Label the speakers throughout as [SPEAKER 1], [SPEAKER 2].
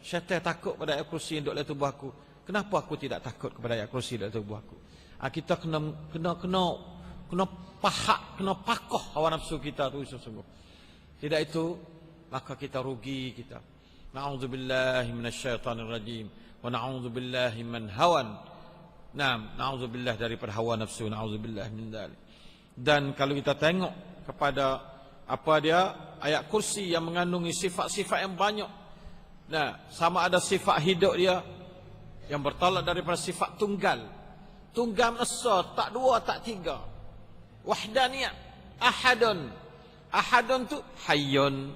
[SPEAKER 1] Syaitan takut pada ayat kursi yang duduk dalam tubuh aku. Kenapa aku tidak takut kepada ayat kursi dalam tubuh aku? Kita kena pahak, kena pakoh hawa nafsu kita tu sungguh. Tidak itu, maka kita rugi kita. Na'udzubillahi minasyaitanir rajim wa na'udzubillahi min hawan. Na'udzubillah daripada hawa nafsu, na'udzubillah min dzalik. Dan kalau kita tengok kepada apa dia ayat kursi yang mengandungi sifat-sifat yang banyak. Sama ada sifat hidup dia yang bertolak daripada sifat tunggal. Tunggal esa, tak dua, tak tiga. Wahdaniyah, ahadun. Ahadun tu hayyun,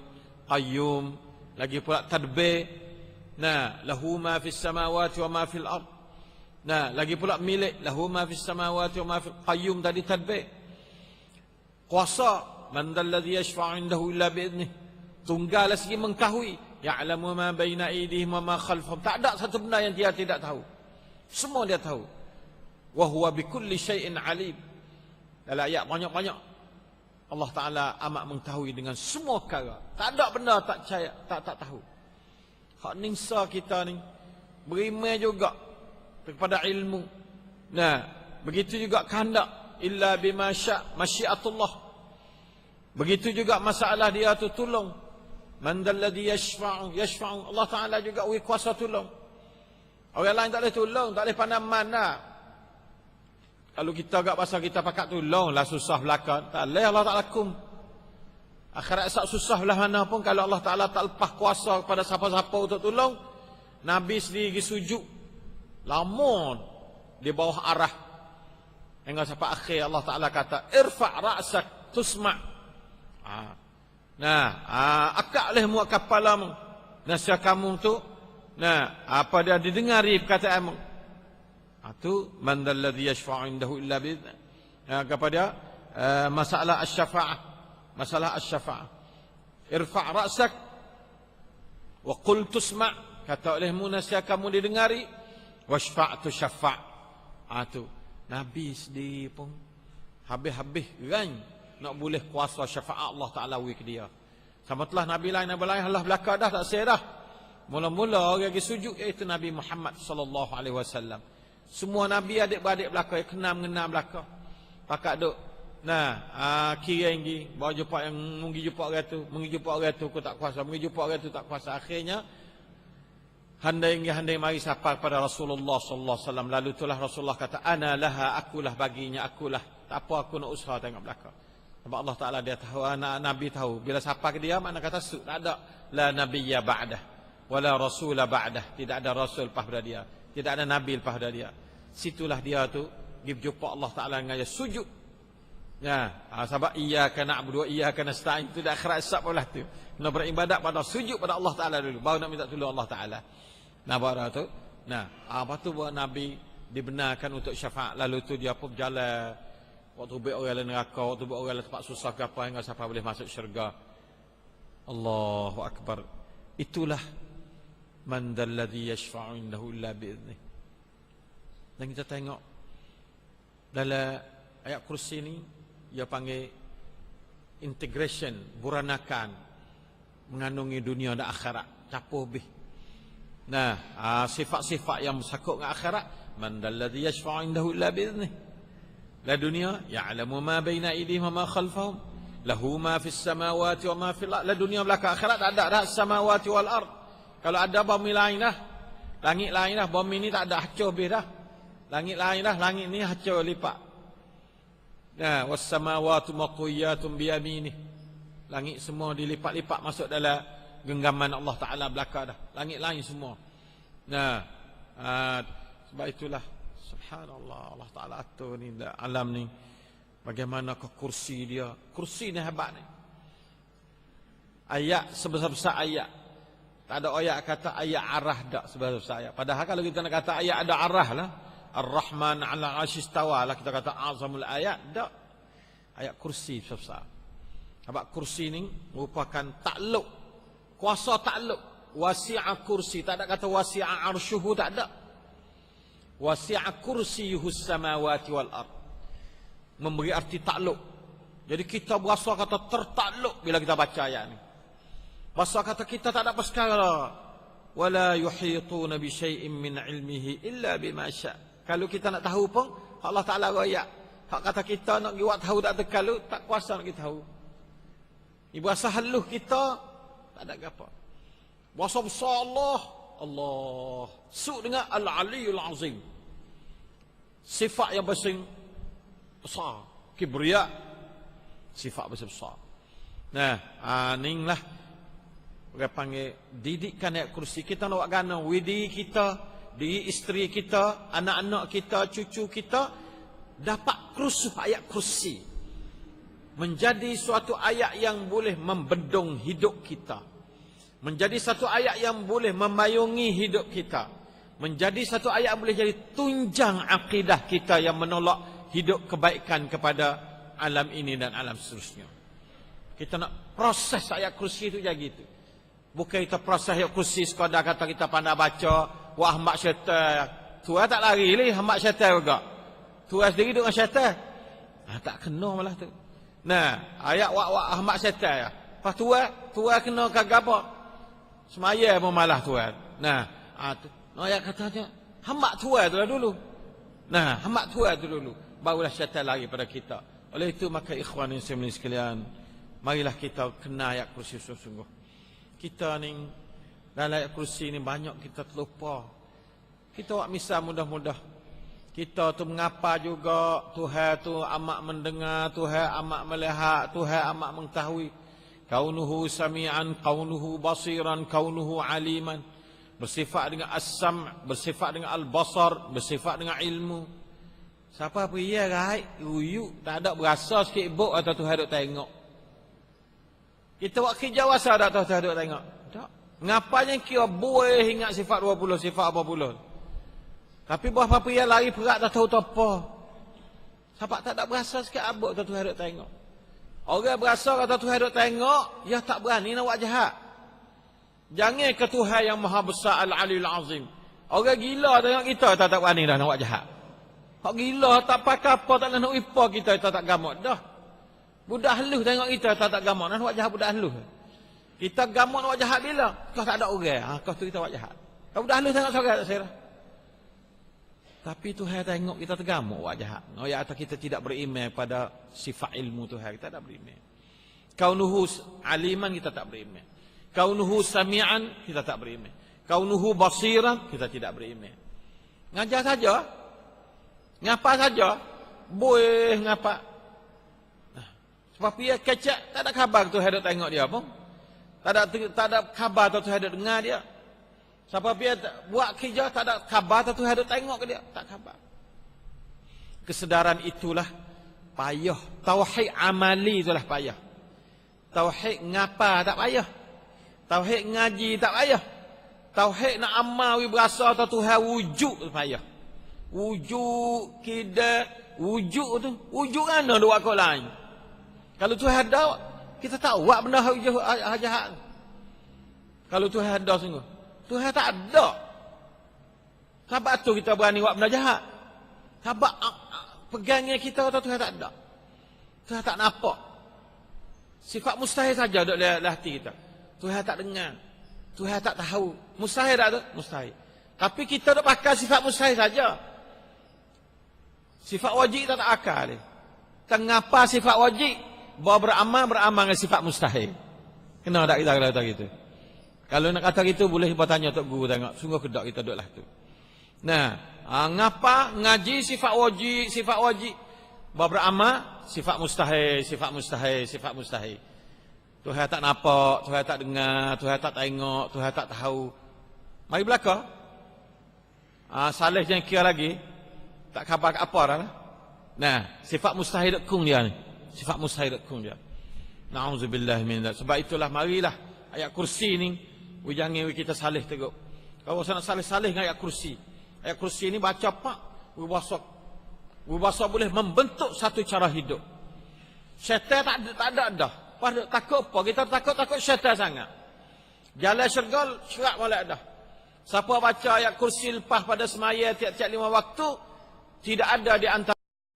[SPEAKER 1] qayyum, lagi pula tadbir. Lahu ma fis samawati wa ma fil ard. Lagi pula milik, lahu ma fis samawati wa ma fil qayyum tadi tadbir. Kuasa, man dalladhi yashfa'u indahu illa bi'idnih. Tunggal segi mengetahui. Ya'lamu ma baina aydihim wa ma khalfahum. Tak ada satu benda yang dia tidak tahu. Semua dia tahu. Wa huwa bikulli syai'in alim. Dalam ayat banyak-banyak Allah Taala amat mengetahui dengan semua perkara. Tak ada benda tak tahu. Hak ningsa kita ni berimai juga kepada ilmu. Begitu juga kehendak illa bima masyiatullah. Begitu juga masalah dia tu tolong. Man dalladhi yashfa'u Allah Ta'ala juga beri kuasa tolong. Orang lain tak boleh tolong, tak boleh pandang mana. Kalau kita agak pasal kita pakat tolong lah susah belakang, tak boleh Allah Ta'ala kum. Akhirat sak susah belah mana pun kalau Allah Ta'ala tak lepas kuasa kepada siapa-siapa untuk tolong. Nabi sendiri sujud lama di bawah arah. Hingga sampai akhir Allah Ta'ala kata irfa' ra'sak tusma'. Akak oleh muak kepalamu. Nasihat kamu tu apa dia didengari perkataanmu. Itu man dalladhi yashfa'u indahu illa bi'idhnih. Kepada masalah asy-syafa'ah. Masalah asy-syafa'ah. Irfa' ra'sak wa qul tusma'. Kata olehmu nasihat kamu didengari. Washfa' tu syafa'. Itu Nabi sendiri pun habis-habis kan nak boleh kuasa syafaat Allah Ta'ala wui ke dia. Sama telah Nabi lain Allah belakang dah tak saya dah. Mula-mula orang pergi sujud iaitu Nabi Muhammad sallallahu alaihi wasallam. Semua Nabi adik-beradik belakang kenal-mengenal belakang. Pakak duk kira yang bawa jumpa yang mengi jumpa orang tu aku tak kuasa, mengi jumpa orang tu tak kuasa. Akhirnya handai mari sapa kepada Rasulullah sallallahu alaihi wasallam. Lalu itulah Rasulullah kata ana laha, akulah baginya, akulah. Tak apa aku nak usaha tengok belakang. Sebab Allah Ta'ala dia tahu, anak Nabi tahu. Bila siapa ke dia, mana kata tak ada. La nabiyya ba'dah. Wala rasulah ba'dah. Tidak ada rasul lepas pada dia. Tidak ada Nabi lepas pada dia. Situlah dia tu, jumpa Allah Ta'ala dengan dia sujud. Sebab iyyaka na'budu wa iyyaka nasta'in. Itu dah akhirat sab pula tu. Kena beribadat pada sujud pada Allah Ta'ala dulu. Baru nak minta tolong Allah Ta'ala. Baru tu. Apa tu buat Nabi dibenarkan untuk syafaat. Lalu tu dia pun berjalan. Waktu buat orang lain neraka, waktu buat orang lain tempat susah ke apa, hingga siapa boleh masuk syurga. Allahu Akbar. Itulah man dalladhi yashfa'u indahu illa bi'idhnih. Dan kita tengok dalam ayat kursi ni dia panggil integration, buranakan, mengandungi dunia dan akhirat, capuh bih. Sifat-sifat yang bersakut dengan akhirat, man dalladhi yashfa'u indahu illa bi'idhnih. La dunia ya'lamu ma baina aydihim wa ma khalfahum lahu ma fis samawati wa ma fil ard. La dunia belaka akhirat tak ada dah samawati wal ard. Kalau ada bumi lain dah, langit lain dah, bumi ni tak ada hancur habis dah. Langit lain dah, langit ni hancur lipat. Was samawati maqwiyatun bi yaminih. Langit semua dilipat-lipat masuk dalam genggaman Allah Taala belaka dah. Langit lain semua. Sebab itulah subhanallah Allah Ta'ala atur ni alam ni. Bagaimana ke kursi dia. Kursi ni hebat ni. Ayat sebesar-besar ayat. Tak ada ayat kata ayat arah tak sebesar-besar ayat. Padahal kalau kita nak kata ayat ada arah lah. Ar-Rahman ala asyistawa lah. Kita kata azamul ayat. Tak. Ayat kursi sebesar. Sebab kursi ni merupakan takluk. Kuasa takluk. Wasi'a kursi. Tak ada kata wasi'a arsyuhu. Tak ada. Wasi'a kursiyuhus samawati wal ard. Memberi arti takluk. Jadi kita berasa kata tertakluk bila kita baca ayat ni. Pasal kata kita tak ada perkara. wala yuhituna bi syai'in min ilmihi illa bima syaa. Kalau kita nak tahu pun Allah Taala royak. Hak kata kita nak buat tahu tak terkalu, tak kuasa nak kita tahu. Ibu asal haluh kita tak ada apa. Bahasa besar Allah. Su dengan Al-Aliyul Azim. Sifat yang besar. Kibriya. Sifat besar. Nah, inilah orang panggil didikkan ayat kursi. Kita nak buat gana widi kita, diri isteri kita, anak-anak kita, cucu kita dapat kerusuh ayat kursi. Menjadi suatu ayat yang boleh membendung hidup kita. Menjadi satu ayat yang boleh memayungi hidup kita. Menjadi satu ayat yang boleh jadi tunjang akidah kita yang menolak hidup kebaikan kepada alam ini dan alam seterusnya. Kita nak proses ayat kursi itu jadi gitu. Bukan kita proses ayat kursi sekadar kata kita pandai baca, wah hamba syaitan. Tuan tak lari ni hamba syaitan juga. Tuan sendiri duduk dengan syaitan. Tak kena malah tu. Nah, ayat wah hamba syaitan ya. Lepas tuan kena kagak apa? Semaya pun malah tuan. Nah, ayat katanya hamba tuan tu dulu. Nah, hamba tuan tu dulu. Barulah syaitan lari pada kita. Oleh itu maka ikhwan yang saya mulia sekalian, marilah kita kena ayat kursi sungguh-sungguh. Kita ni dalam ayat kursi ni banyak kita terlupa. Kita buat misal mudah-mudah. Kita tu mengapa juga Tuhan tu amat mendengar, Tuhan amat melihat, Tuhan amat mengetahui. Kaunuhu sami'an, kaunuhu basiran, kaunuhu aliman. Bersifat dengan as-sam', bersifat dengan al-basar, bersifat dengan ilmu. Siapa pria right, uyuk, tak ada berasa sikit buk atau Tuhan duk tengok. Kita buat kerja wasa tak tahu Tuhan duk tengok. Tak. Ngapanya kira boleh ingat sifat 20, sifat 40. Tapi buah pria lari perak tak tahu apa. Siapa tak ada berasa sikit abuk atau Tuhan duk tengok. Orang berasa kata Tuhan duk tengok, ya tak berani nak buat jahat. Jangan ke Tuhan yang maha besar Al-Aliyul Azim. Orang gila tengok kita tak berani dah nak buat jahat. Hak gila tak pakai apa tak nak ipa kita tak gamot dah. Budak halus tengok kita tak gamot nak buat jahat budak halus. Kita gamot nak buat jahat bila? Kau tak ada orang. Kau tu kita buat jahat. Kalau budak halus tengok seorang tak serah. Tapi Tuhan tengok kita tergamuk buat jahat. Ya atau kita tidak beriman pada sifat ilmu Tuhan, kita tak beriman. Kaunuhu aliman kita tak beriman. Kaunuhu sami'an kita tak beriman. Kaunuhu basiran kita tidak beriman. Ngajar saja. Ngapa saja? Boleh ngapa. Nah, sebab dia kecek tak ada khabar Tuhan duk tengok dia pun. Tak ada khabar Tuhan duk dengar dia. Siapa dia buat kerja tak ada khabar Tuhan duk tengok ke dia, tak khabar. Kesedaran itulah payah. Tauhid amali itulah payah. Tauhid ngapa tak payah. Tauhid ngaji tak payah. Tauhid nak amal berasa atau Tuhan wujud payah. Wujud kita, wujud tu, wujud mana dua kau lain. Kalau Tuhan ada, kita tak buat benda jahat. Kalau Tuhan ada sungguh. Tuhan tak ada. Sebab tu kita berani buat benda jahat. Sebab pegangnya kita atau Tuhan tak ada. Tuhan tak nampak. Sifat mustahil saja duduk dalam hati kita. Tuhan tak dengar. Tuhan tak tahu. Mustahil tak tu? Mustahil. Tapi kita duk pakai sifat mustahil saja. Sifat wajib kita tak akal. Kenapa sifat wajib? Bahawa beramal dengan sifat mustahil. Kenapa tak kita kata gitu? Kalau nak kata gitu boleh kita tanya Tok Guru tengok. Sungguh kedak kita duduklah tu. Nah, ngapa ngaji sifat wajib. Bahawa beramal sifat mustahil, sifat mustahil. Tuhan tak nampak, Tuhan tak dengar, Tuhan tak tengok, Tuhan tak tahu. Mari belakang. Saleh jangan kira lagi. Tak khabar apa dah lah. Nah, sifat mustahil kung dia ni. Sifat mustahil kung dia. Na'udzubillah min dzalik. Sebab itulah marilah ayat kursi ni jangan kita salih teguk. Kalau nak salih dengan ayat kursi. Ayat kursi ni baca pak, berbahasa boleh membentuk satu cara hidup. Syaitan tak ada dah. Takut apa? Kita takut syaitan sangat. Jalan syurga syarat boleh dah. Siapa baca ayat kursi lepas pada semaya tiap-tiap 5 waktu, tidak ada di antara